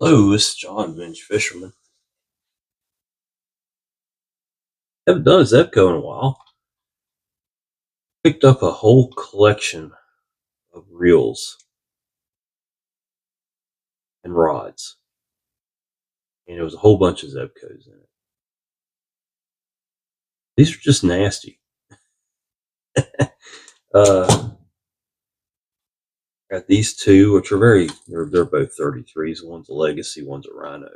Hello, this is John, Bench Fisherman. Haven't done a Zebco in a while. Picked up a whole collection of reels and rods, and there was a whole bunch of Zebcos in it. These are just nasty. Got these two, which are they're both 33s. One's a Legacy, one's a Rhino.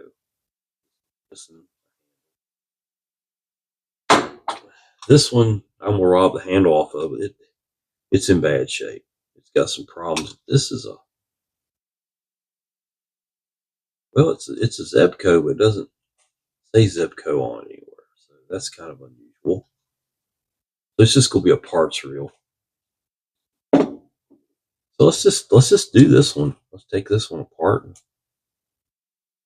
This one, I'm gonna rob the handle off of it. It's in bad shape. It's got some problems. This is it's a Zebco, but it doesn't say Zebco on it anywhere. So that's kind of unusual. So it's just gonna be a parts reel. So let's just do this one. Let's take this one apart and see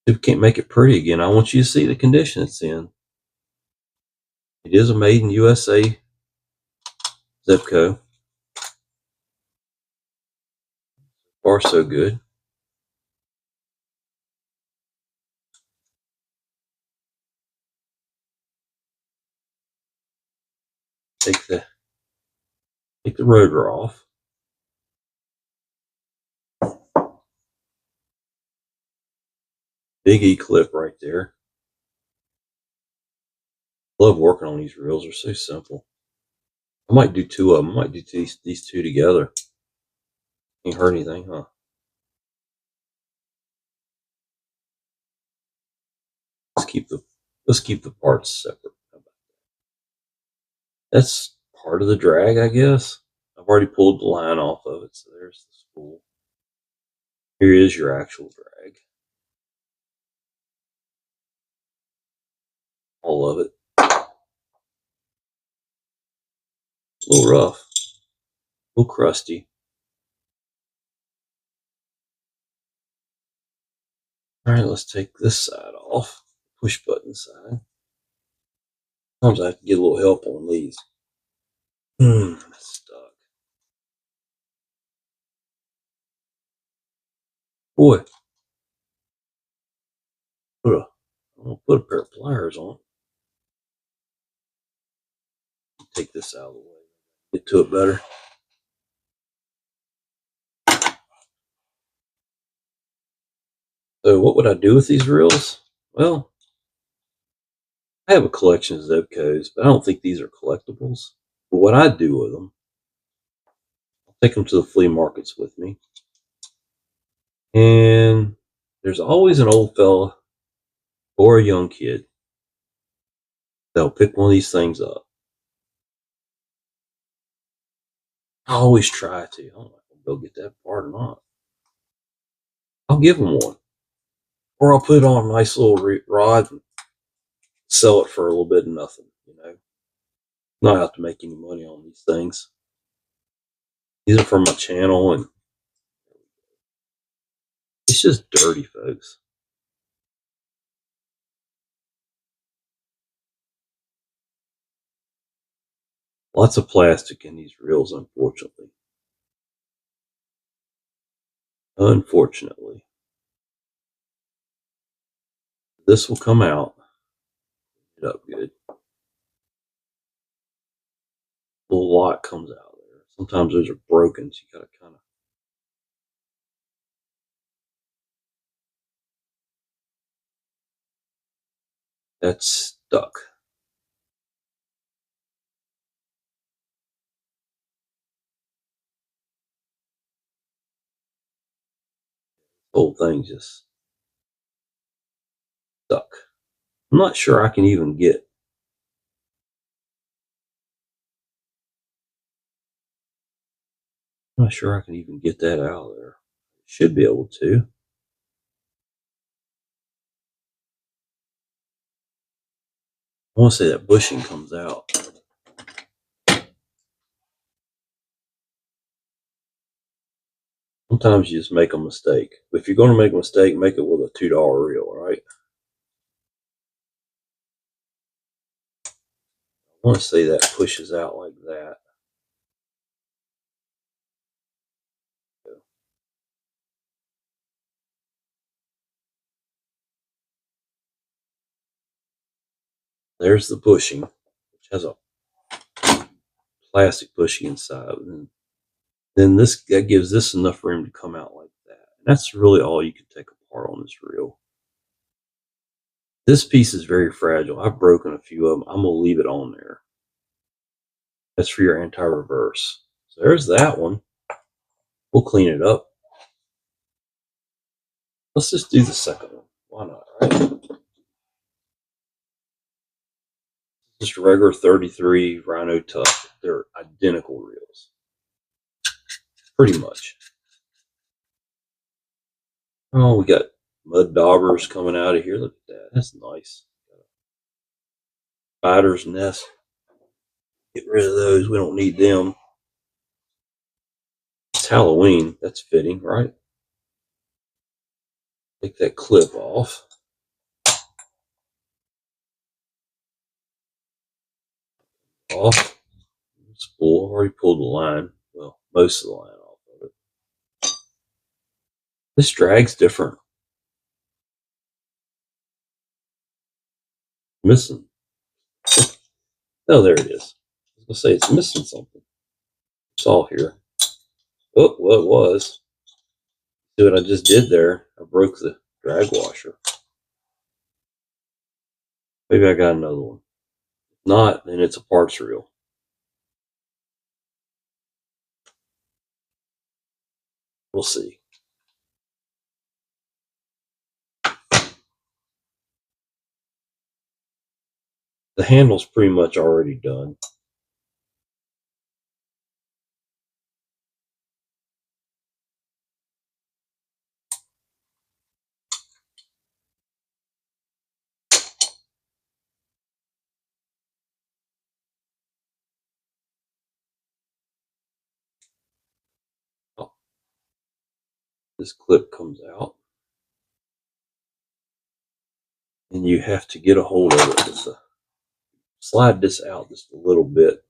if we can't make it pretty again. I want you to see the condition it's in. It is a made in USA Zebco. Far so good. Take the rotor off. Big E clip right there. Love working on these reels. They're so simple. I might do two of them. I might do these two together. Ain't hurt anything, huh? Let's keep the parts separate. That's part of the drag, I guess. I've already pulled the line off of it, so there's the spool. Here is your actual drag. All of it. It's a little rough, a little crusty. All right, let's take this side off. Push button side. Sometimes I have to get a little help on these. It's stuck. Boy, I'm gonna put a pair of pliers on. Take this out of the way. Get to it better. So what would I do with these reels? Well, I have a collection of Zebcos, but I don't think these are collectibles. But what I do with them, I'll take them to the flea markets with me. And there's always an old fella or a young kid that'll pick one of these things up. I always try to. I don't know if they'll get that part or not. I'll give them one. Or I'll put it on a nice little rod and sell it for a little bit of nothing, you know. Not have to make any money on these things. These are from my channel, and it's just dirty, folks. Lots of plastic in these reels, unfortunately. Unfortunately. This will come out. Get up good. A lot comes out there. Sometimes those are broken, so you gotta kind of. That's stuck. The whole thing just stuck. I'm not sure I can even get. I'm not sure I can even get that out of there. Should be able to. I want to say that bushing comes out. Sometimes you just make a mistake. But if you're going to make a mistake, make it with a $2 reel, right? I want to say that pushes out like that. There's the bushing, which has a plastic bushing inside. And then that gives this enough room to come out like that. And that's really all you can take apart on this reel. This piece is very fragile. I've broken a few of them. I'm going to leave it on there. That's for your anti-reverse. So there's that one. We'll clean it up. Let's just do the second one. Why not, right? Just a regular 33 Rhino Tough. They're identical reels. Pretty much. Oh, we got mud daubers coming out of here. Look at that. That's nice. Spider's nest. Get rid of those. We don't need them. It's Halloween. That's fitting, right? Take that clip off. Off. Spool. I've already pulled the line. Well, most of the line off of it. This drag's different. Missing. Oh, there it is. I was going to say it's missing something. It's all here. Oh, well, it was. See what I just did there? I broke the drag washer. Maybe I got another one. If not, then it's a parts reel. We'll see. The handle's pretty much already done. Oh, this clip comes out. And you have to get a hold of it. Just slide this out just a little bit.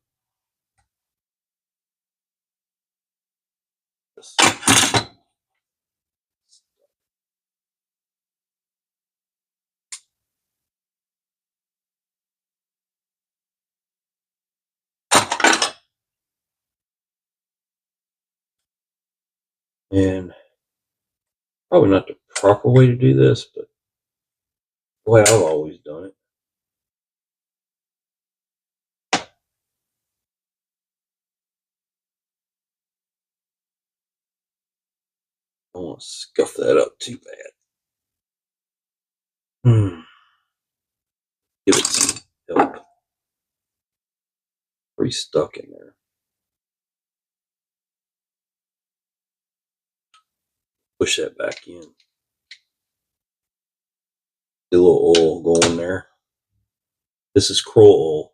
And probably not the proper way to do this, but the way I've always done it. I don't want to scuff that up too bad. Give it some help. Pretty stuck in there. Push that back in. Get a little oil going there. This is Kroll oil.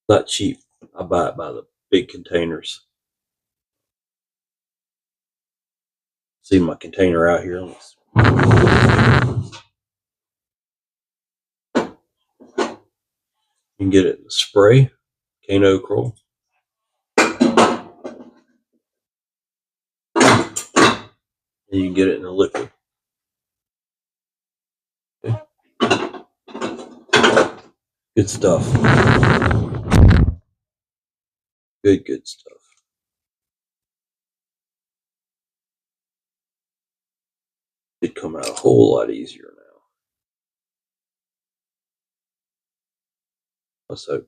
Not cheap. I buy it by the big containers. See my container out here. You can get it in spray, Kano Kroll. And you can get it in a liquid. Okay. Good stuff. Good stuff. It'd come out a whole lot easier now. Let's hope.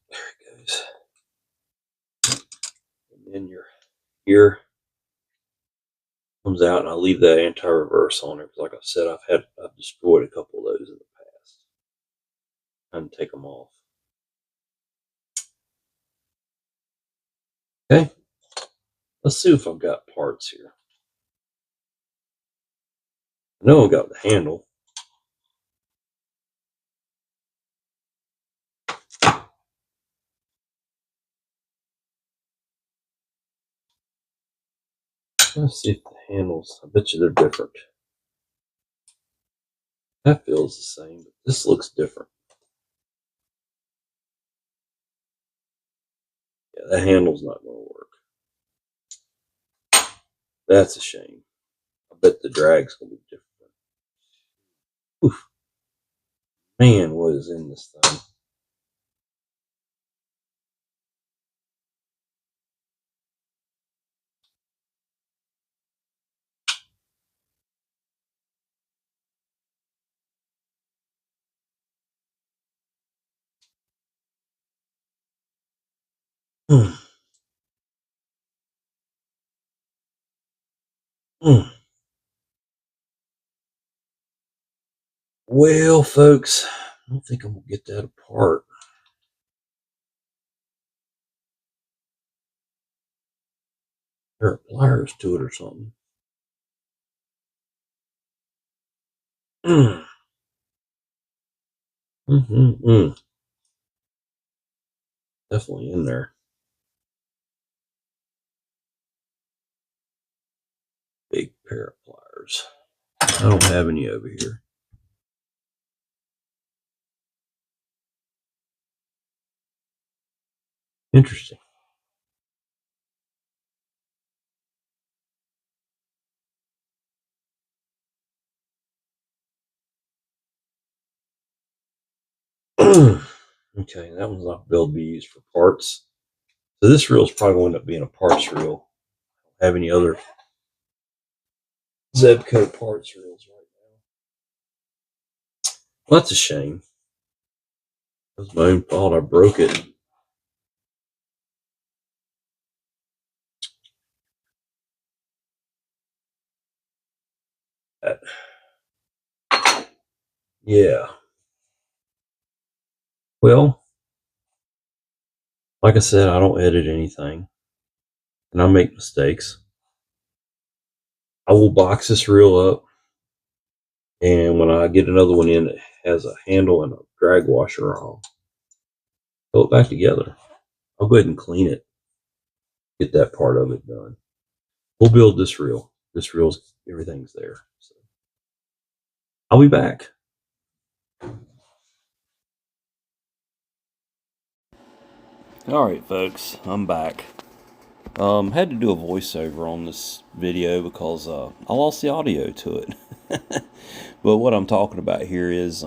There it goes. And then your ear comes out, and I leave that anti-reverse on there because, like I said, I've destroyed a couple of those in the past. Time to take them off. Okay, let's see if I've got parts here. I know I've got the handle. Let's see if the handles, I bet you they're different. That feels the same, but this looks different. Yeah, that handle's not going to work. That's a shame. I bet the drag's going to be different. Oof. Man, what is in this thing? Mm. Mm. Well, folks, I don't think I'm going to get that apart. There are pliers to it or something. Mm. Mm. Definitely in there. Big pair of pliers. I don't have any over here. Interesting. Okay, that one's not built to be used for parts. So this reel is probably going to end up being a parts reel. I don't have any other Zebco parts reels right now. Well, that's a shame. It was my own fault. I broke it. Yeah. Well, like I said, I don't edit anything, and I make mistakes. I will box this reel up, and when I get another one in that has a handle and a drag washer, I'll pull it back together. I'll go ahead and clean it, get that part of it done. We'll build this reel. This reel's everything's there. So I'll be back. All right, folks, I'm back. Had to do a voiceover on this video because I lost the audio to it. But what I'm talking about here is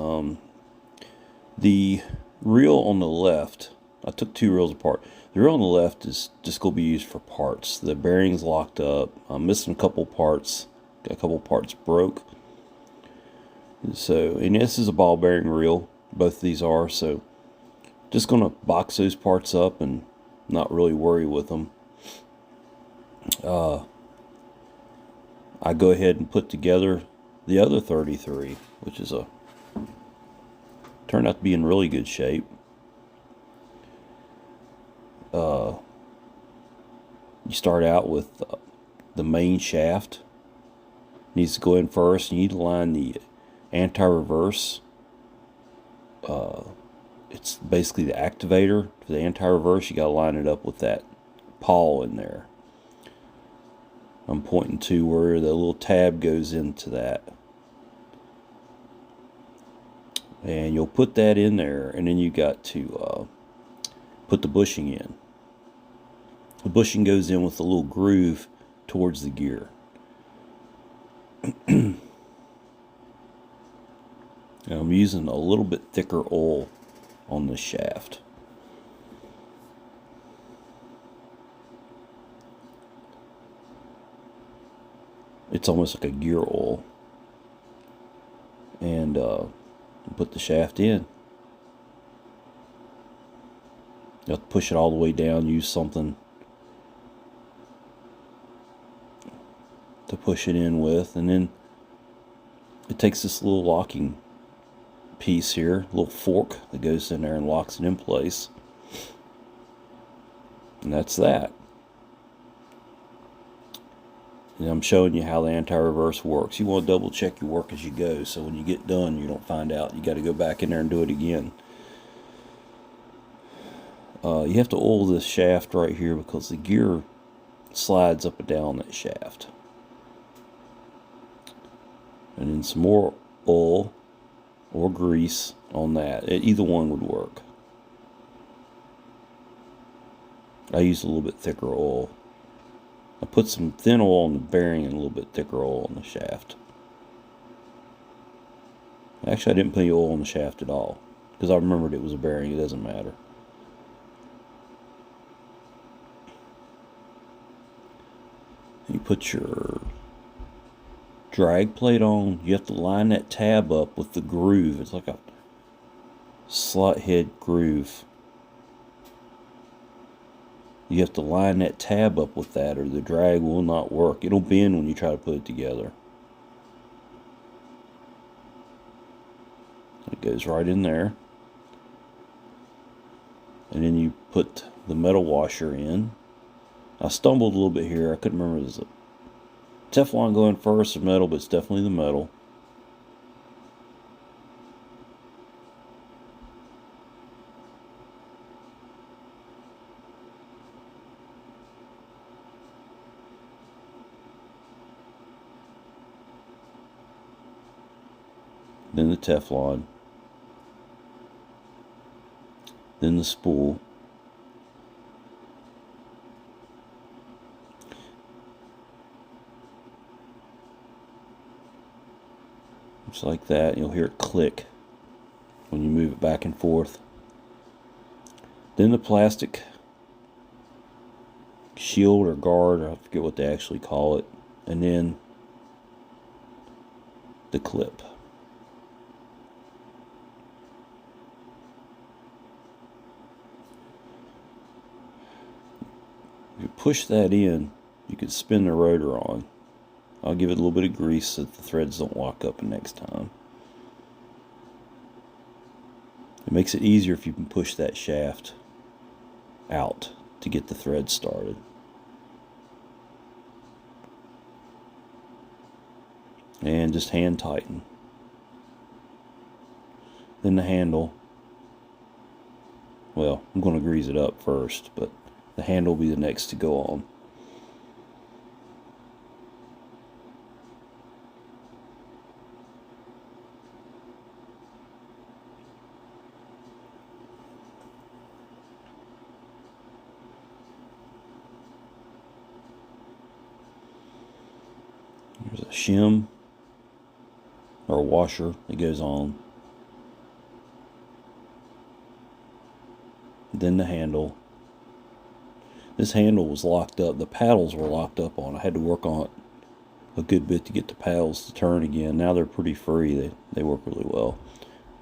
the reel on the left. I took two reels apart. The reel on the left is just going to be used for parts. The bearing's locked up. I'm missing a couple parts. A couple parts broke. So, and this is a ball bearing reel. Both of these are. So, just going to box those parts up and not really worry with them. I go ahead and put together the other 33, which is turned out to be in really good shape. You start out with the main shaft. Needs to go in first. You need to line the anti-reverse. It's basically the activator for the anti-reverse. You got to line it up with that pawl in there. I'm pointing to where the little tab goes into that. And you'll put that in there, and then you got to put the bushing in. The bushing goes in with a little groove towards the gear. And I'm using a little bit thicker oil on the shaft. It's almost like a gear oil. And put the shaft in. You have to push it all the way down, use something to push it in with, and then it takes this little locking piece here, a little fork that goes in there and locks it in place. And that's that. And I'm showing you how the anti-reverse works. You want to double check your work as you go, so when you get done you don't find out you got to go back in there and do it again. You have to oil this shaft right here because the gear slides up and down that shaft. And then some more oil or grease on that. Either one would work. I use a little bit thicker oil. I put some thin oil on the bearing and a little bit thicker oil on the shaft. Actually, I didn't put any oil on the shaft at all because I remembered it was a bearing. It doesn't matter. You put your drag plate on. You have to line that tab up with the groove. It's like a slot head groove. You have to line that tab up with that or the drag will not work. It'll bend when you try to put it together. It goes right in there. And then you put the metal washer in. I stumbled a little bit here. I couldn't remember, is it Teflon going first or metal, but it's definitely the metal. Then the Teflon. Then the spool. Just like that. You'll hear it click when you move it back and forth. Then the plastic shield or guard, I forget what they actually call it. And then the clip. If you push that in, you can spin the rotor on. I'll give it a little bit of grease so that the threads don't lock up next time. It makes it easier if you can push that shaft out to get the thread started. And just hand tighten. Then the handle. Well, I'm going to grease it up first, but the handle will be the next to go on. There's a shim or a washer that goes on. Then the handle. This handle was locked up. The paddles were locked up on. I had to work on it a good bit to get the paddles to turn again. Now they're pretty free. They work really well.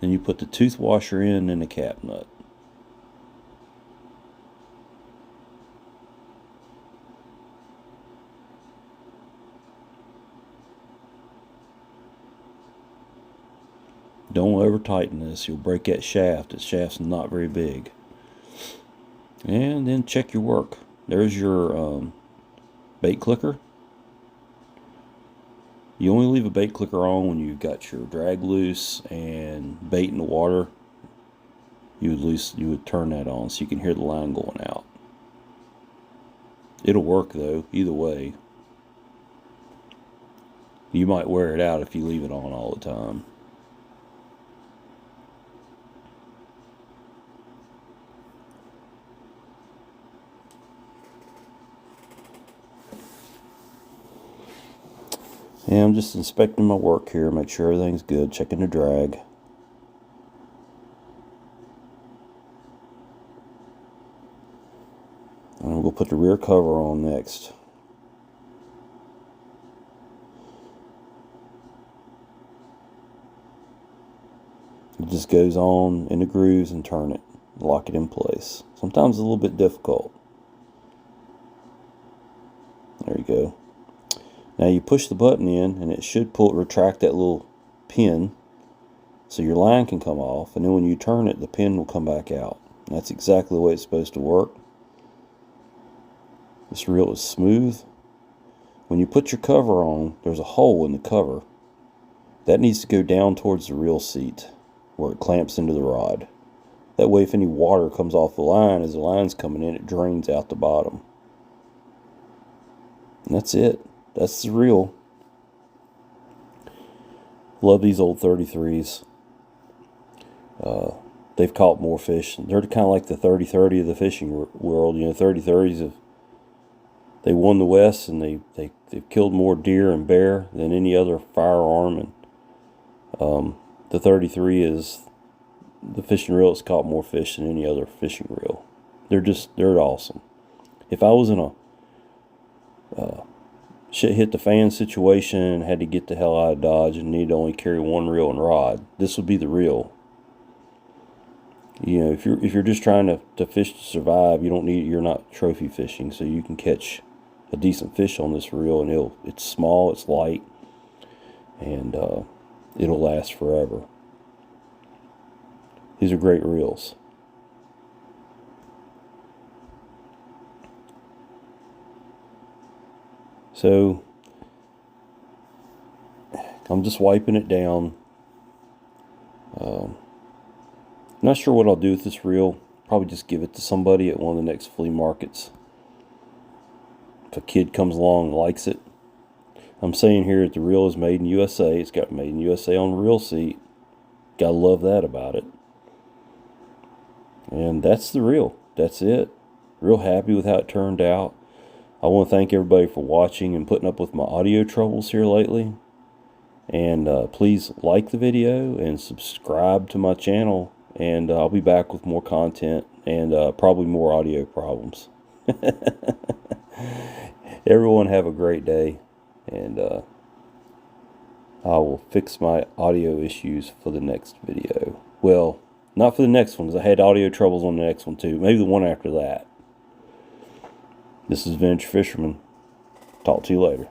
Then you put the tooth washer in and the cap nut. Don't over tighten this. You'll break that shaft. The shaft's not very big. And then check your work. There's your bait clicker. You only leave a bait clicker on when you've got your drag loose and bait in the water. You would turn that on so you can hear the line going out. It'll work though, either way. You might wear it out if you leave it on all the time. Yeah, I'm just inspecting my work here, make sure everything's good, checking the drag. And we'll put the rear cover on next. It just goes on in the grooves and turn it, lock it in place. Sometimes it's a little bit difficult. There you go. Now you push the button in and it should retract that little pin so your line can come off, and then when you turn it the pin will come back out. And that's exactly the way it's supposed to work. This reel is smooth. When you put your cover on, there's a hole in the cover. That needs to go down towards the reel seat where it clamps into the rod. That way if any water comes off the line as the line's coming in, it drains out the bottom. And that's it. That's the reel. Love these old 33s. they've caught more fish. They're kind of like the 30-30 of the fishing world. You know, 30-30s they won the West, and they've killed more deer and bear than any other firearm. And the 33 is the fishing reel that's caught more fish than any other fishing reel. They're awesome. If I was in a shit hit the fan situation and had to get the hell out of Dodge and need to only carry one reel and rod, this would be the reel. You know, if you're just trying to fish to survive, you're not trophy fishing, so you can catch a decent fish on this reel, and it's small, it's light, and it'll last forever. These are great reels. So I'm just wiping it down. Not sure what I'll do with this reel. Probably just give it to somebody at one of the next flea markets. If a kid comes along and likes it. I'm saying here that the reel is made in USA. It's got made in USA on the reel seat. Gotta love that about it. And that's the reel. That's it. Real happy with how it turned out. I want to thank everybody for watching and putting up with my audio troubles here lately. And please like the video and subscribe to my channel. And I'll be back with more content and probably more audio problems. Everyone have a great day. And I will fix my audio issues for the next video. Well, not for the next one, because I had audio troubles on the next one too. Maybe the one after that. This is Venture Fisherman. Talk to you later.